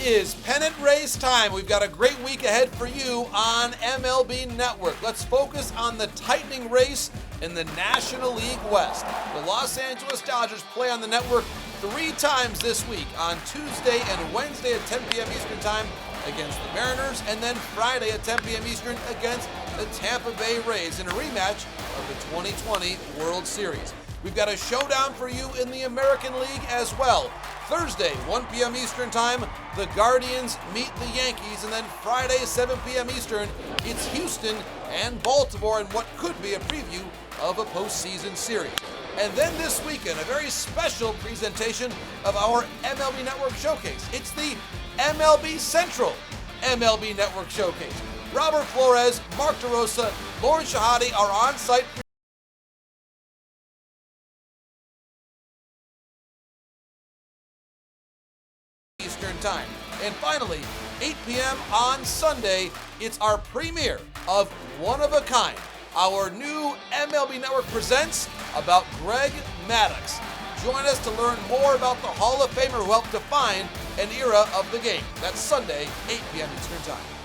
is Pennant Race time. We've got a great week ahead for you on MLB Network. Let's focus on the tightening race in the National League West. The Los Angeles Dodgers play on the network 3 times this week, on Tuesday and Wednesday at 10 p.m. Eastern Time against the Mariners, and then Friday at 10 p.m. Eastern against the Tampa Bay Rays in a rematch of the 2020 World Series. We've got a showdown for you in the American League as well. Thursday, 1 p.m. Eastern Time, the Guardians meet the Yankees, and then Friday, 7 p.m. Eastern, it's Houston and Baltimore in what could be a preview of a postseason series. And then this weekend, a very special presentation of our MLB Network Showcase. It's the MLB Central MLB Network Showcase. Robert Flores, Mark DeRosa, Lauren Shehadi are on site for Eastern Time. And finally, 8 p.m. on Sunday, it's our premiere of One of a Kind. Our new MLB Network presents about Greg Maddux. Join us to learn more about the Hall of Famer who helped define an era of the game. That's Sunday, 8 p.m. Eastern Time.